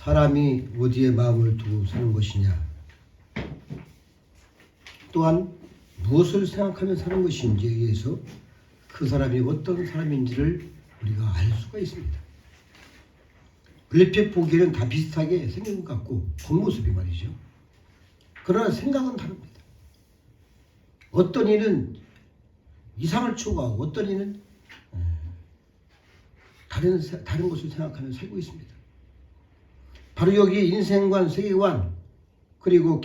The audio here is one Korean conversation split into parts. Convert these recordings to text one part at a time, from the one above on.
사람이 어디에 마음을 두고 사는 것이냐, 또한 무엇을 생각하며 사는 것인지에 의해서 그 사람이 어떤 사람인지를 우리가 알 수가 있습니다. 얼핏 보기에는 다 비슷하게 생긴 것 같고 겉모습이 말이죠. 그러나 생각은 다릅니다. 어떤 이는 이상을 추구하고 어떤 이는 다른 것을 생각하며 살고 있습니다. 바로 여기 인생관, 세계관, 그리고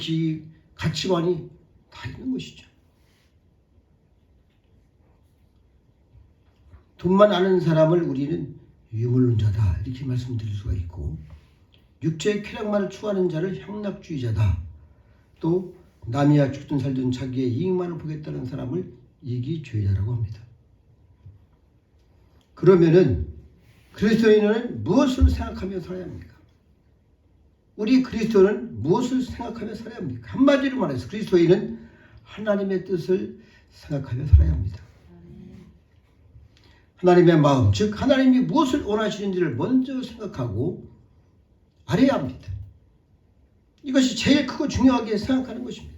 가치관이 다 있는 것이죠. 돈만 아는 사람을 우리는 유물론자다 이렇게 말씀드릴 수가 있고, 육체의 쾌락만을 추구하는 자를 향락주의자다, 또 남이야 죽든 살든 자기의 이익만을 보겠다는 사람을 이기주의자라고 합니다. 그러면은 그리스도인은 무엇을 생각하며 살아야 합니까? 우리 그리스도는 무엇을 생각하며 살아야 합니까? 한마디로 말해서 그리스도인은 하나님의 뜻을 생각하며 살아야 합니다. 하나님의 마음, 즉 하나님이 무엇을 원하시는지를 먼저 생각하고 알아야 합니다. 이것이 제일 크고 중요하게 생각하는 것입니다.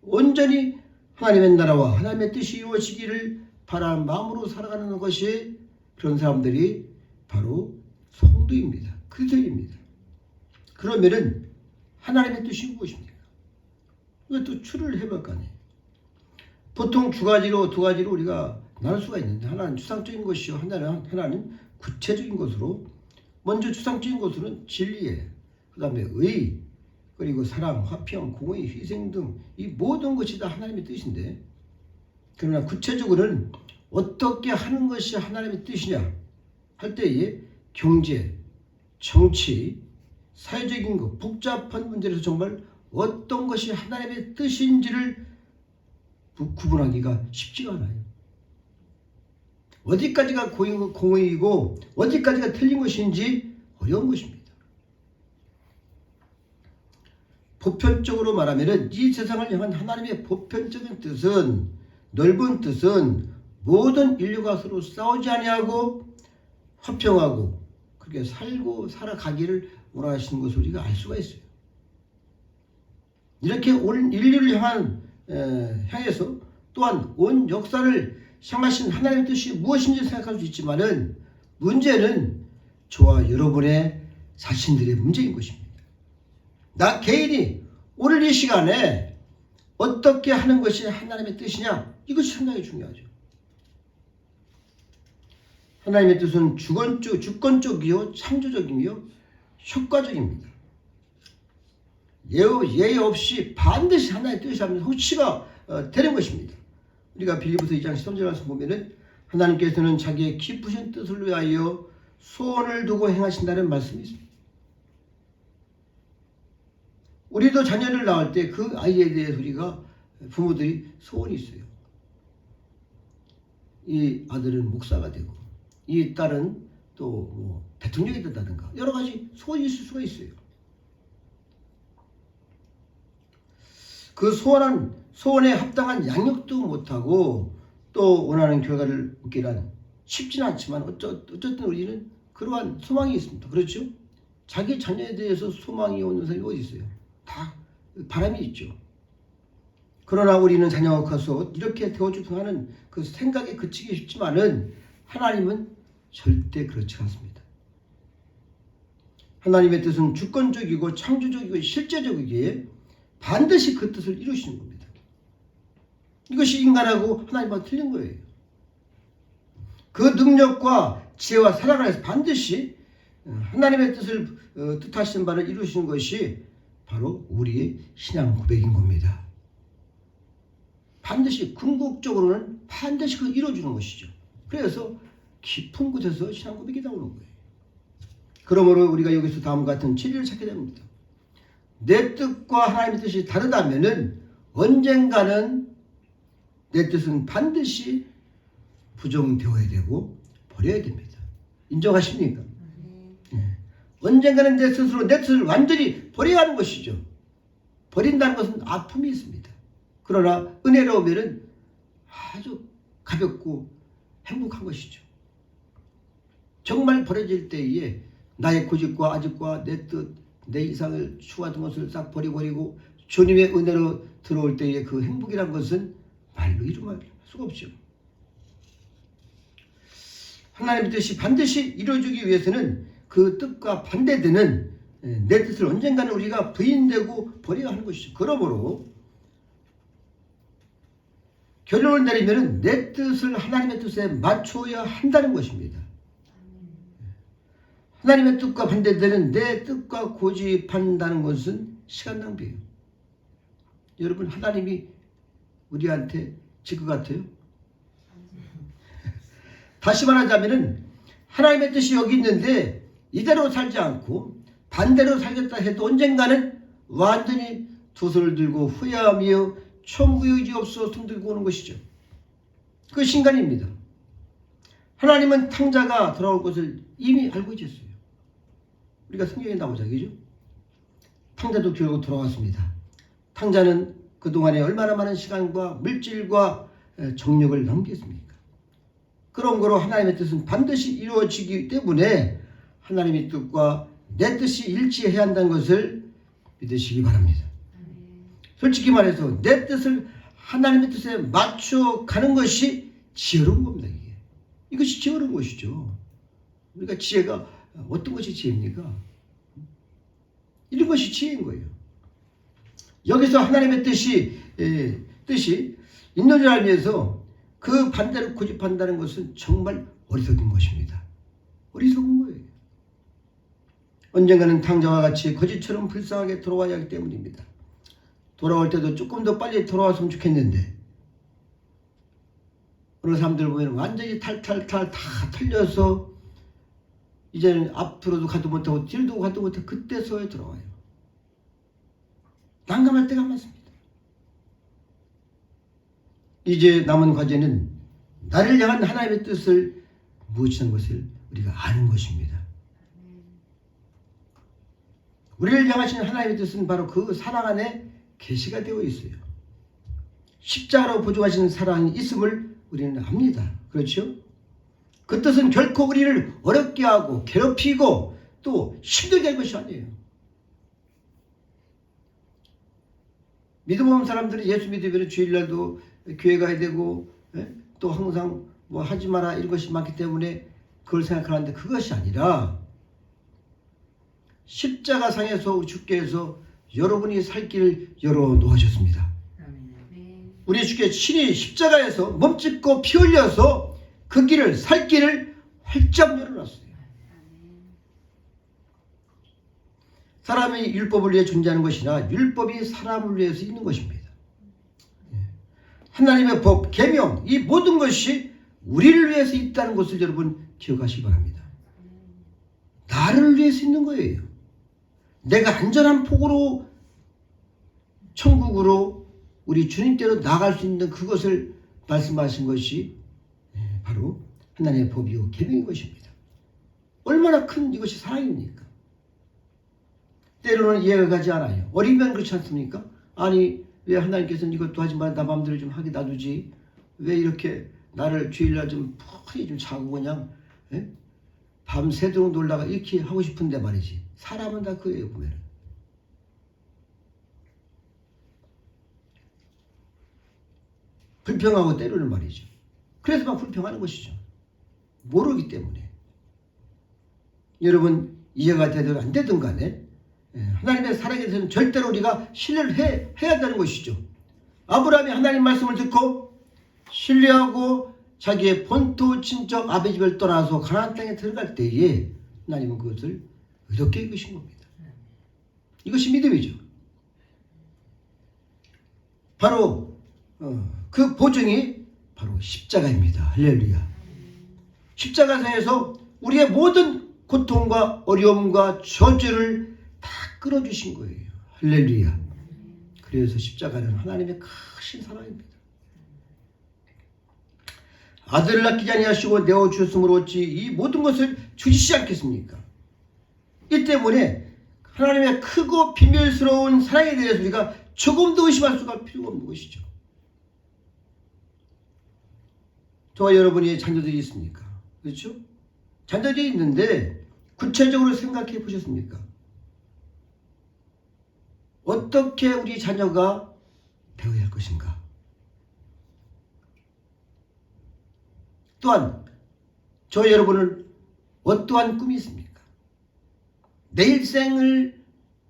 온전히 하나님의 나라와 하나님의 뜻이 이루어지기를 바라는 마음으로 살아가는 것이, 그런 사람들이 바로 성도입니다. 그리스도입니다. 그러면은 하나님의 뜻이 무엇입니까? 이것도 추리를 해볼 거 아니에요. 보통 두 가지로 우리가 나눌 수가 있는데, 하나는 추상적인 것이요, 하나는 구체적인 것으로. 먼저 추상적인 것으로는 진리예요. 그 다음에 의, 그리고 사랑, 화평, 공의, 희생 등 이 모든 것이 다 하나님의 뜻인데, 그러나 구체적으로는 어떻게 하는 것이 하나님의 뜻이냐 할 때에 경제, 정치, 사회적인 것, 복잡한 문제에서 정말 어떤 것이 하나님의 뜻인지를 구분하기가 쉽지가 않아요. 어디까지가 공의이고 어디까지가 틀린 것인지 어려운 것입니다. 보편적으로 말하면 이 세상을 향한 하나님의 보편적인 뜻은, 넓은 뜻은 모든 인류가 서로 싸우지 아니하고 화평하고 그렇게 살고 살아가기를 원하시는 것을 우리가 알 수가 있어요. 이렇게 온 인류를 향해서 또한 온 역사를 향하신 하나님의 뜻이 무엇인지 생각할 수 있지만은, 문제는 저와 여러분의 자신들의 문제인 것입니다. 나 개인이 오늘 이 시간에 어떻게 하는 것이 하나님의 뜻이냐, 이것이 상당히 중요하죠. 하나님의 뜻은 주권적이요, 창조적이며 효과적입니다. 예외 없이 반드시 하나님의 뜻이 하면 성취가 되는 것입니다. 우리가 빌립보서 2장 13절 말씀 보면은 하나님께서는 자기의 기쁘신 뜻을 위하여 소원을 두고 행하신다는 말씀이 있습니다. 우리도 자녀를 낳을 때 그 아이에 대해서 우리가 부모들이 소원이 있어요. 이 아들은 목사가 되고 이 딸은 또 뭐 대통령이 된다든가 여러 가지 소원이 있을 수가 있어요. 그 소원에 합당한 양육도 못하고 또 원하는 결과를 얻기란 쉽지는 않지만 어쨌든 우리는 그러한 소망이 있습니다. 그렇죠? 자기 자녀에 대해서 소망이 없는 사람이 어디 있어요? 다 바람이 있죠. 그러나 우리는 자녀가 커서 이렇게 되어주고 하는 그 생각에 그치기 쉽지만은 하나님은 절대 그렇지 않습니다. 하나님의 뜻은 주권적이고 창조적이고 실제적이기에 반드시 그 뜻을 이루시는 겁니다. 이것이 인간하고 하나님과 틀린 거예요. 그 능력과 지혜와 사랑 안에서 반드시 하나님의 뜻을 뜻하시는 바를 이루시는 것이 바로 우리의 신앙 고백인 겁니다. 반드시 궁극적으로는 반드시 그걸 이루어주는 것이죠. 그래서 깊은 곳에서 신앙 고백이 나오는 거예요. 그러므로 우리가 여기서 다음과 같은 진리를 찾게 됩니다. 내 뜻과 하나님의 뜻이 다르다면은 언젠가는 내 뜻은 반드시 부정되어야 되고 버려야 됩니다. 인정하십니까? 네. 언젠가는 내 뜻을 완전히 버려야 하는 것이죠. 버린다는 것은 아픔이 있습니다. 그러나 은혜로우면은 아주 가볍고 행복한 것이죠. 정말 버려질 때에 나의 고집과 아집과 내 뜻, 내 이상을 추구하던 것을 싹 버려버리고 주님의 은혜로 들어올 때의 그 행복이란 것은 말로 이루말 수가 없죠. 하나님의 뜻이 반드시 이루어지기 위해서는 그 뜻과 반대되는 내 뜻을 언젠가는 우리가 부인되고 버려야 하는 것이죠. 그러므로 결론을 내리면 내 뜻을 하나님의 뜻에 맞춰야 한다는 것입니다. 하나님의 뜻과 반대되는 내 뜻과 고집한다는 것은 시간 낭비예요. 여러분, 하나님이 우리한테 질 것 같아요? 다시 말하자면 하나님의 뜻이 여기 있는데 이대로 살지 않고 반대로 살겠다 해도 언젠가는 완전히 두 손을 들고 후회하며 천부의지 없어 손 들고 오는 것이죠. 그것이 인간입니다. 하나님은 탕자가 돌아올 것을 이미 알고 계셨어요. 우리가 성경에 나오자, 그죠? 탕자도 결국 돌아왔습니다. 탕자는 그동안에 얼마나 많은 시간과 물질과 정력을 낭비했습니까? 그런 거로 하나님의 뜻은 반드시 이루어지기 때문에 하나님의 뜻과 내 뜻이 일치해야 한다는 것을 믿으시기 바랍니다. 솔직히 말해서 내 뜻을 하나님의 뜻에 맞춰가는 것이 지혜로운 겁니다. 이것이 지혜로운 것이죠. 우리가 지혜가 어떤 것이 지혜입니까? 이런 것이 지혜인 거예요. 여기서 하나님의 뜻이 있는 줄 알면서 그 반대로 고집한다는 것은 정말 어리석은 것입니다. 어리석은 거예요. 언젠가는 탕자와 같이 거지처럼 불쌍하게 돌아와야 하기 때문입니다. 돌아올 때도 조금 더 빨리 돌아왔으면 좋겠는데 어느 사람들 보면 완전히 탈탈 다 털려서 이제는 앞으로도 가도 못하고 뒤로도 가도 못하고 그때서야 돌아와요. 난감할 때가 많습니다. 이제 남은 과제는 나를 향한 하나님의 뜻을 무엇이라는 것을 우리가 아는 것입니다. 우리를 향하신 하나님의 뜻은 바로 그 사랑 안에 계시가 되어 있어요. 십자가로 보증하시는 사랑이 있음을 우리는 압니다. 그렇죠? 그 뜻은 결코 우리를 어렵게 하고 괴롭히고 또 힘들게 할 것이 아니에요. 믿음 없는 사람들이 예수 믿으면 주일날도 교회 가야 되고 또 항상 뭐 하지 마라 이런 것이 많기 때문에 그걸 생각하는데 그것이 아니라 십자가상에서 우리 주께서 여러분이 살 길을 열어놓으셨습니다. 우리 주께 친히 십자가에서 몸짓고 피 흘려서 그 길을 살 길을 활짝 열어놨어요. 사람이 율법을 위해 존재하는 것이나 율법이 사람을 위해서 있는 것입니다. 하나님의 법, 계명, 이 모든 것이 우리를 위해서 있다는 것을 여러분 기억하시기 바랍니다. 나를 위해서 있는 거예요. 내가 안전한 폭으로 천국으로 우리 주님께로 나갈 수 있는 그것을 말씀하신 것이 바로 하나님의 법이요 계명인 것입니다. 얼마나 큰 이것이 사랑입니까? 때로는 이해가 가지 않아요. 어리면 그렇지 않습니까? 아니 왜 하나님께서는 이것도 하지 마, 나 마음대로 좀 하게 놔두지, 왜 이렇게 나를 주일날 좀 푹이 좀 자고 그냥 밤새도록 놀다가 이렇게 하고 싶은데 말이지. 사람은 다 그래요. 보면 불평하고 때로는 말이죠. 그래서 막 불평하는 것이죠. 모르기 때문에. 여러분 이해가 되든 안 되든 간에 하나님의 사랑에 대해서는 절대로 우리가 신뢰를 해야 한다는 것이죠. 아브라함이 하나님 말씀을 듣고 신뢰하고 자기의 본토 친척 아버지 집을 떠나서 가나안 땅에 들어갈 때에 하나님은 그것을 의롭게 이끄신 겁니다. 이것이 믿음이죠. 바로 그 보증이 바로 십자가입니다. 할렐루야. 십자가상에서 우리의 모든 고통과 어려움과 저주를 다 끌어주신 거예요. 할렐루야. 그래서 십자가는 하나님의 크신 사랑입니다. 아들을 아끼지 아니하시고 내어주셨으므로 어찌 이 모든 것을 주시지 않겠습니까? 이 때문에 하나님의 크고 비밀스러운 사랑에 대해서 우리가 조금도 의심할 수가 필요가 없는 것이죠. 저와 여러분이 자녀들이 있습니까? 그렇죠? 자녀들이 있는데 구체적으로 생각해 보셨습니까? 어떻게 우리 자녀가 되어야 할 것인가? 또한 저 여러분은 어떠한 꿈이 있습니까? 내 일생을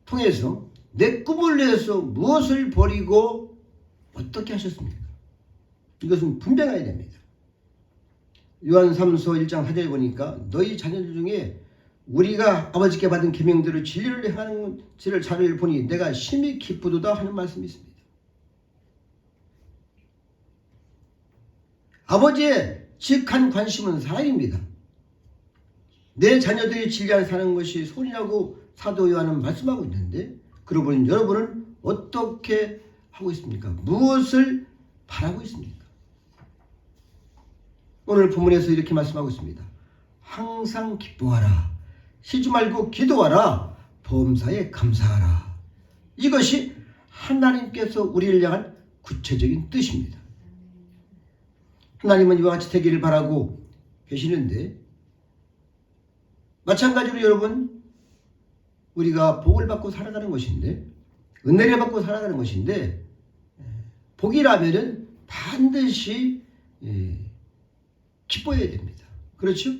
통해서 내 꿈을 위해서 무엇을 버리고 어떻게 하셨습니까? 이것은 분명해야 됩니다. 요한 3서 1장 4절에 보니까 너희 자녀들 중에 우리가 아버지께 받은 계명대로 진리를 하는지를 자를 보니 내가 심히 기쁘도다 하는 말씀이 있습니다. 아버지의 지극한 관심은 사랑입니다. 내 자녀들이 진리를 사는 것이 소원이라고 사도 요한은 말씀하고 있는데, 그러고 보니 여러분은 어떻게 하고 있습니까? 무엇을 바라고 있습니까? 오늘 본문에서 이렇게 말씀하고 있습니다. 항상 기뻐하라. 쉬지 말고 기도하라. 범사에 감사하라. 이것이 하나님께서 우리를 향한 구체적인 뜻입니다. 하나님은 이와 같이 되기를 바라고 계시는데, 마찬가지로 여러분, 우리가 복을 받고 살아가는 것인데, 은혜를 받고 살아가는 것인데, 복이라면은 반드시 기뻐해야 됩니다. 그렇죠?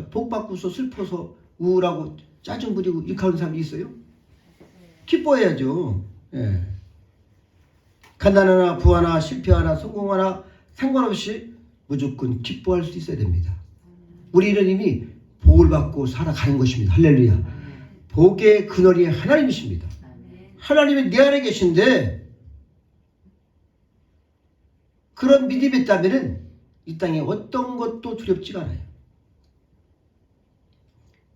복 받고서 슬퍼서 우울하고 짜증 부리고 이렇게 하는 사람이 있어요? 기뻐해야죠. 예. 가난하나 부하나 실패하나 성공하나 상관없이 무조건 기뻐할 수 있어야 됩니다. 우리는 이미 복을 받고 살아가는 것입니다. 할렐루야. 복의 근원이 하나님이십니다. 하나님이 내 안에 계신데 그런 믿음이 있다면 이 땅에 어떤 것도 두렵지가 않아요.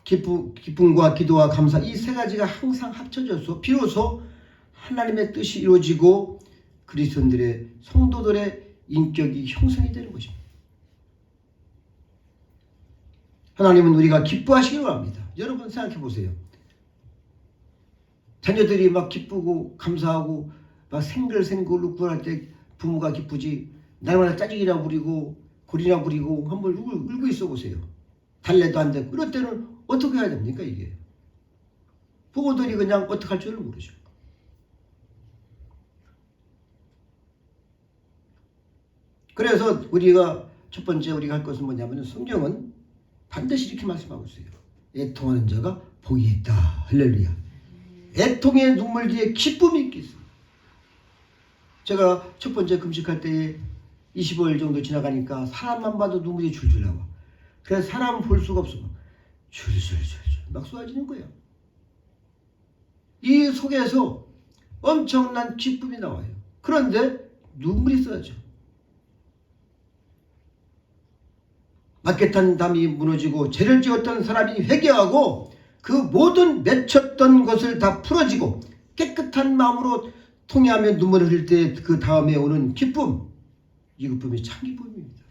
기쁨과 기도와 감사, 이 세 가지가 항상 합쳐져서 비로소 하나님의 뜻이 이루어지고 그리스도인들의 성도들의 인격이 형성이 되는 것입니다. 하나님은 우리가 기뻐하시기를 바랍니다. 여러분 생각해 보세요. 자녀들이 막 기쁘고 감사하고 막 생글생글 웃고 할 때 부모가 기쁘지, 날마다 짜증이나 부리고 골이나 부리고 한번 울고 있어 보세요. 달래도 안 되고. 이럴 때는 어떻게 해야 됩니까 이게? 부모들이 그냥 어떻게 할 줄을 모르죠. 그래서 우리가 첫 번째 우리가 할 것은 뭐냐면, 성경은 반드시 이렇게 말씀하고 있어요. 애통하는 자가 복이 있다. 할렐루야. 애통의 눈물 뒤에 기쁨이 있겠습니다. 제가 첫 번째 금식할 때 25일 정도 지나가니까 사람만 봐도 눈물이 줄줄 나와. 그래서 사람 볼 수가 없어. 줄줄줄줄 막 쏟아지는 거예요. 이 속에서 엄청난 기쁨이 나와요. 그런데 눈물이 쏟아져. 막개탄 담이 무너지고 죄를 지었던 사람이 회개하고 그 모든 맺혔던 것을 다 풀어지고 깨끗한 마음으로 통회하며 눈물을 흘릴 때 그 다음에 오는 기쁨, 이 기쁨이 참 기쁨입니다.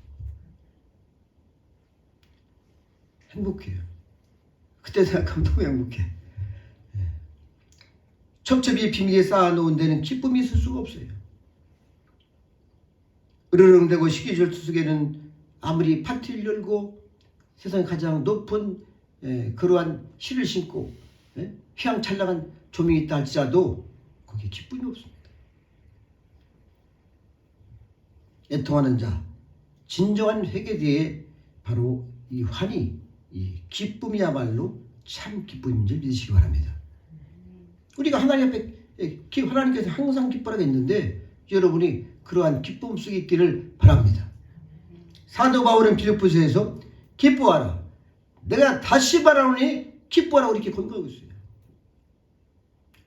행복해요. 그때 생각하면 너무 행복해. 첩첩이 비밀에 쌓아놓은 데는 기쁨이 있을 수가 없어요. 으르렁대고 시기질투 속에는 아무리 파티를 열고 세상에 가장 높은 그러한 실을 신고 휘황찬란한 조명이 있다 할지라도 거기에 기쁨이 없습니다. 애통하는 자, 진정한 회개 뒤에 바로 이 환희, 이 기쁨이야말로 참 기쁨인 줄 믿으시기 바랍니다. 우리가 하나님 앞에 하나님께서 항상 기뻐라고 했는데 여러분이 그러한 기쁨 속에 있기를 바랍니다. 사도 바울은 빌립보서에서 기뻐하라. 내가 다시 말하노니 기뻐하라고 이렇게 권고하고 있어요.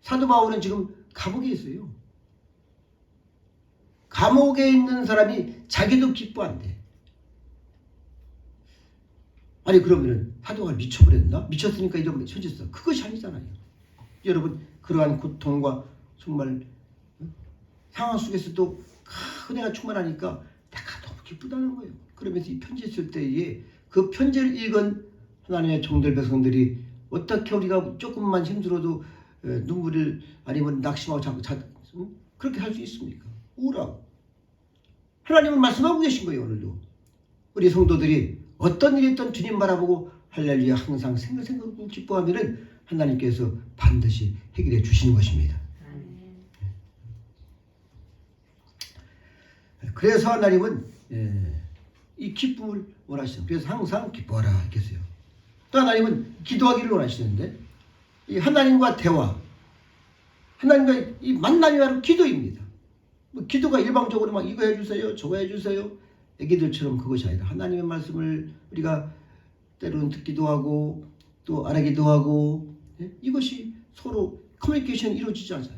사도 바울은 지금 감옥에 있어요. 감옥에 있는 사람이 자기도 기뻐한대. 아니 그러면은 사도가 미쳐버렸나? 미쳤으니까 이런 처졌어. 그것이 아니잖아요. 여러분, 그러한 고통과 정말 상황 속에서도 은혜가 충만하니까 내가 너무 기쁘다는 거예요. 그러면서 이 편지 쓸 때에 그 편지를 읽은 하나님의 종들 백성들이 어떻게 우리가 조금만 힘들어도 눈물을 아니면 낙심하고 그렇게 할 수 있습니까? 우울하고. 하나님은 말씀하고 계신 거예요. 오늘도 우리 성도들이 어떤 일이 있든 주님 바라보고 할렐루야 항상 생각을 기뻐하면은 하나님께서 반드시 해결해 주시는 것입니다. 그래서 하나님은 이 기쁨을 원하시죠. 그래서 항상 기뻐하라 했어요. 또 하나님은 기도하기를 원하시는데 이 하나님과 대화, 하나님과 이 만남이 바로 기도입니다. 뭐 기도가 일방적으로 막 이거 해주세요, 저거 해주세요, 애기들처럼 그것이 아니라 하나님의 말씀을 우리가 때로는 듣기도 하고 또 안 하기도 하고, 이것이 서로 커뮤니케이션이 이루어지지 않아요.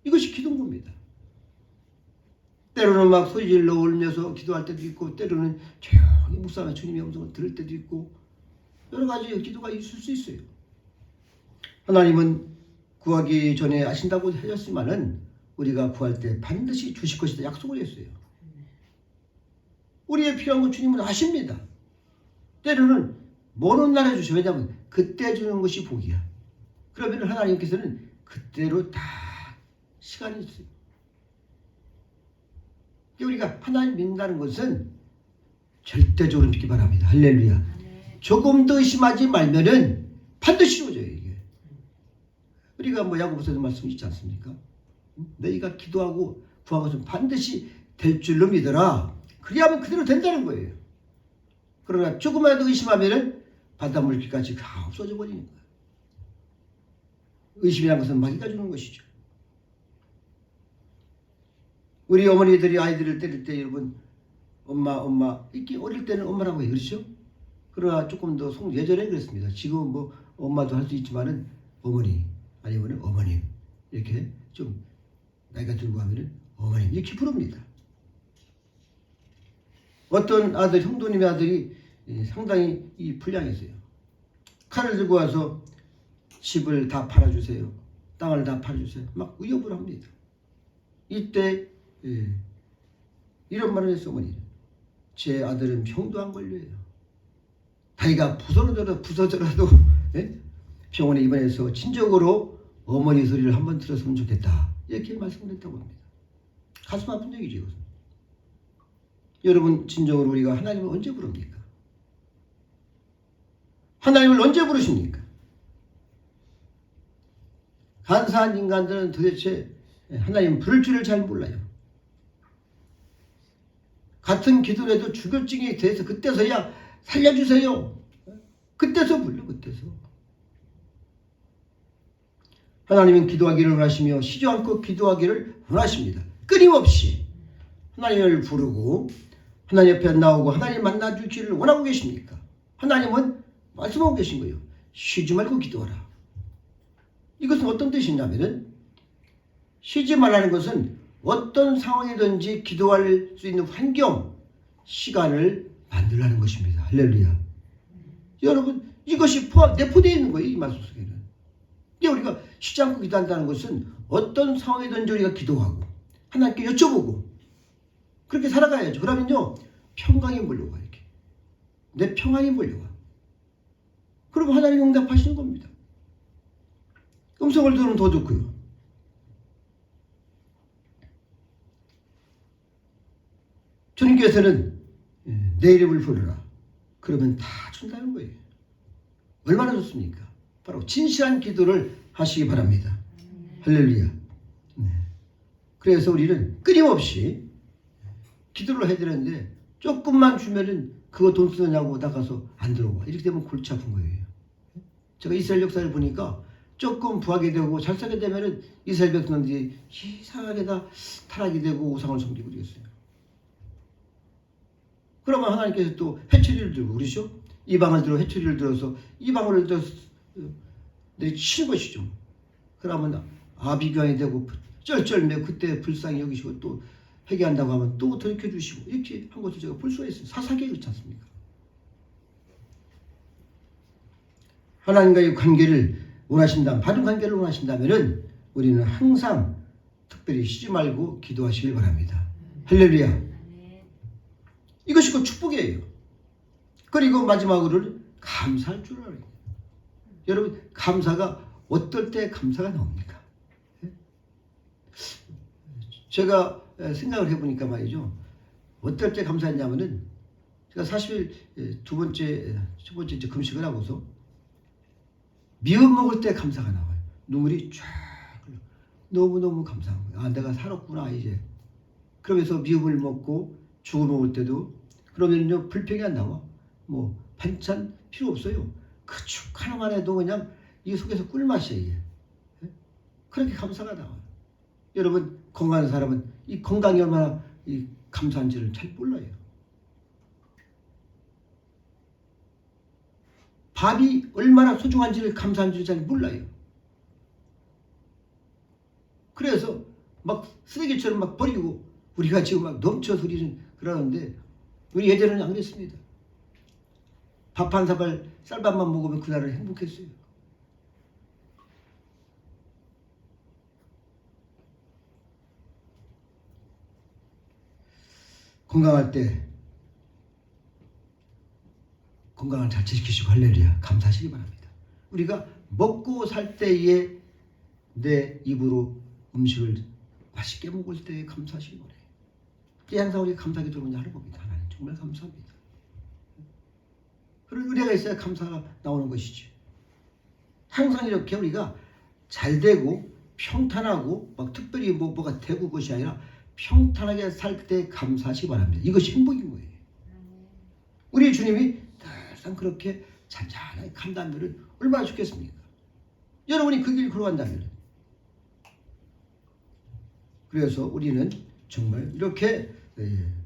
이것이 기도인 겁니다. 때로는 막 소리질러 울면서 기도할 때도 있고, 때로는 조용히 묵상하며 주님의 음성을 들을 때도 있고, 여러 가지 기도가 있을 수 있어요. 하나님은 구하기 전에 아신다고 하셨지만은 우리가 구할 때 반드시 주실 것이다 약속을 했어요. 우리의 필요한 건 주님은 아십니다. 때로는 먼 날 해주셔. 왜냐하면 그때 주는 것이 복이야. 그러면 하나님께서는 그때로 다 시간이 있어요. 우리가 하나님 믿는다는 것은 절대적으로 믿기 바랍니다. 할렐루야. 조금 더 의심하지 말면은 반드시 이루어져요. 이게 우리가 뭐 야고보서 말씀 있지 않습니까? 너희가 기도하고 구한 것은 반드시 될 줄로 믿어라. 그리하면 그대로 된다는 거예요. 그러나 조금이라도 의심하면은 바닷물기까지 다 없어져 버리는 거예요. 의심이라는 것은 마귀가 주는 것이죠. 우리 어머니들이 아이들을 때릴 때 여러분 엄마 이렇게 어릴 때는 엄마라고 해요. 그렇죠? 그러나 조금 더 예전에 그랬습니다. 지금은 뭐 엄마도 할 수 있지만은 어머니 아니면 어머님 이렇게 좀 나이가 들고 하면은 어머님 이렇게 부릅니다. 어떤 아들 형도님의 아들이 상당히 불량했어요. 칼을 들고 와서 집을 다 팔아주세요. 땅을 다 팔아주세요. 막 위협을 합니다. 이때 이런 말을 했어. 어머니 제 아들은 병도 안 걸려요. 다리가 부서져라도 병원에 입원해서 진정으로 어머니 소리를 한번 들었으면 좋겠다. 이렇게 말씀을 했다고 합니다. 가슴 아픈 얘기죠. 이것은. 여러분 진정으로 우리가 하나님을 언제 부릅니까? 하나님을 언제 부르십니까? 간사한 인간들은 도대체 하나님 부를 줄을 잘 몰라요. 같은 기도를 해도 주결증에 대해서 그때서야 살려주세요. 그때서 불러. 그때서. 하나님은 기도하기를 원하시며 쉬지 않고 기도하기를 원하십니다. 끊임없이 하나님을 부르고 하나님 옆에 나오고 하나님 만나주기를 원하고 계십니까? 하나님은 말씀하고 계신 거예요. 쉬지 말고 기도하라. 이것은 어떤 뜻이냐면은 쉬지 말라는 것은 어떤 상황이든지 기도할 수 있는 환경, 시간을 만들라는 것입니다. 할렐루야. 여러분 이것이 내포되어 있는 거예요. 이 말씀 속에는. 우리가 쉬지 않고 기도한다는 것은 어떤 상황이든지 우리가 기도하고 하나님께 여쭤보고 그렇게 살아가야죠. 그러면요 평강이 몰려와. 이렇게 내 평안이 몰려와. 그러면 하나님 응답하시는 겁니다. 음성을 들으면 더 좋고요. 주님께서는 내 이름을 부르라. 그러면 다 준다는 거예요. 얼마나 좋습니까? 바로 진실한 기도를 하시기 바랍니다. 할렐루야. 그래서 우리는 끊임없이 기도를 해야 되는데 조금만 주면은 그거 돈 쓰느냐고 나가서 안 들어와. 이렇게 되면 골치 아픈 거예요. 제가 이스라엘 역사를 보니까 조금 부하게 되고 잘 살게 되면은 이스라엘 백성들이 이상하게 다 타락이 되고 우상을 섬기고 그랬어요. 그러면 하나님께서 또 회초리를 들고 그러시죠? 이방을 들어 회초리를 들어서 이방을 들어서 치는 것이죠. 그러면 아비경이 되고 쩔쩔매 그때 불쌍히 여기시고 또 회개한다고 하면 또 돌이켜주시고 이렇게 한 것을 제가 볼 수가 있어요. 사사기에 그렇지 않습니까? 하나님과의 관계를 원하신다면, 바른 관계를 원하신다면은 우리는 항상 특별히 쉬지 말고 기도하시길 바랍니다. 할렐루야. 이것이 그 축복이에요. 그리고 마지막으로는 감사할 줄 알아요. 여러분 감사가 어떨 때 감사가 나옵니까? 제가 생각을 해보니까 말이죠. 어떨 때 감사했냐면은 제가 40일 첫 번째 이제 금식을 하고서 미음 먹을 때 감사가 나와요. 눈물이 쫙 흘러. 너무너무 감사한 거예요. 아, 내가 살았구나 이제. 그러면서 미음을 먹고 죽을 먹을 때도 그러면요 불평이 안 나와. 뭐 반찬 필요 없어요. 그 죽 하나만 해도 그냥 이 속에서 꿀맛이에요 이게. 그렇게 감사가 나와요. 여러분 건강한 사람은 이 건강이 얼마나 이 감사한지를 잘 몰라요. 밥이 얼마나 소중한지를 감사한지를 잘 몰라요. 그래서 막 쓰레기처럼 막 버리고 우리가 지금 막 넘쳐서 우리는 그러는데 우리 예전에는 안 그랬습니다. 밥 한 사발 쌀밥만 먹으면 그날은 행복했어요. 건강할 때 건강을 잘 지키시고 할렐루야 감사하시기 바랍니다. 우리가 먹고 살 때에 내 입으로 음식을 맛있게 먹을 때 감사하시기 바랍니다. 이게 항상 우리가 감사하게 들어오는 하는 겁니다. 하나님 정말 감사합니다. 그런 은혜가 있어야 감사가 나오는 것이죠. 항상 이렇게 우리가 잘 되고 평탄하고 막 특별히 뭐가 되고 그것이 아니라 평탄하게 살 때 감사하시기 바랍니다. 이것이 행복인 거예요. 우리 주님이 항상 그렇게 잔잔하게 간다면 얼마나 좋겠습니까? 여러분이 그 길 걸어간다면. 그래서 우리는 정말 이렇게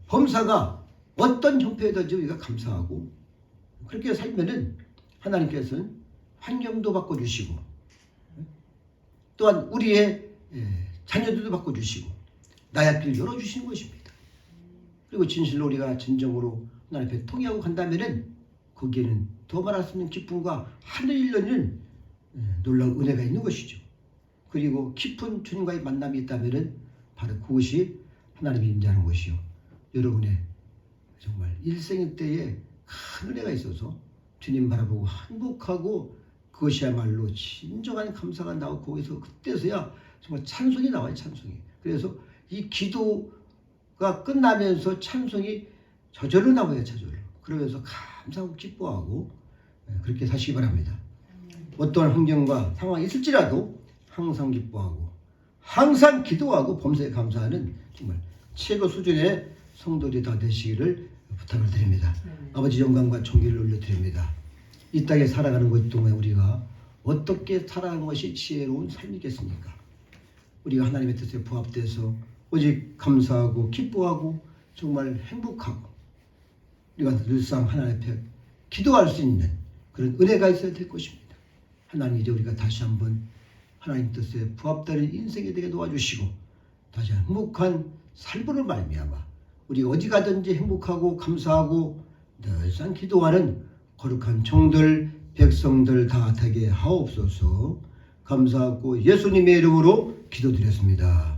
범사가 어떤 형태든지 우리가 감사하고 그렇게 살면은 하나님께서는 환경도 바꿔주시고 또한 우리의 자녀들도 바꿔주시고 나약길 열어주시는 것입니다. 그리고 진실로 우리가 진정으로 하나님 앞에 통회하고 간다면은 거기에는 더 말할 수 없는 기쁨과 하늘 열리는 놀라운 은혜가 있는 것이죠. 그리고 깊은 주님과의 만남이 있다면은 바로 그것이 하나님이 임재하는 것이요. 여러분의 정말 일생 때에 큰 은혜가 있어서 주님 바라보고 행복하고 그것이야말로 진정한 감사가 나오고 거기서 그때서야 정말 찬송이 나와요. 찬송이. 그래서 이 기도가 끝나면서 찬송이 저절로 나와요. 저절로. 그러면서 감사하고 기뻐하고 그렇게 사시기 바랍니다. 어떠한 환경과 상황이 있을지라도 항상 기뻐하고 항상 기도하고 범사에 감사하는 정말 최고 수준의 성도들이 다 되시기를 부탁을 드립니다. 아버지 영광과 존귀를 올려드립니다. 이 땅에 살아가는 것 동안 우리가 어떻게 살아가는 것이 지혜로운 삶이겠습니까? 우리가 하나님의 뜻에 부합돼서 오직 감사하고 기뻐하고 정말 행복하고 우리가 늘상 하나님 앞에 기도할 수 있는 그런 은혜가 있어야 될 것입니다. 하나님 이제 우리가 다시 한번 하나님 뜻에 부합되는 인생이 되게 도와주시고 다시 행복한 삶으로 말미암아 우리 어디 가든지 행복하고 감사하고 늘상 기도하는 거룩한 종들 백성들 다 되게 하옵소서. 감사하고 예수님의 이름으로 기도드렸습니다.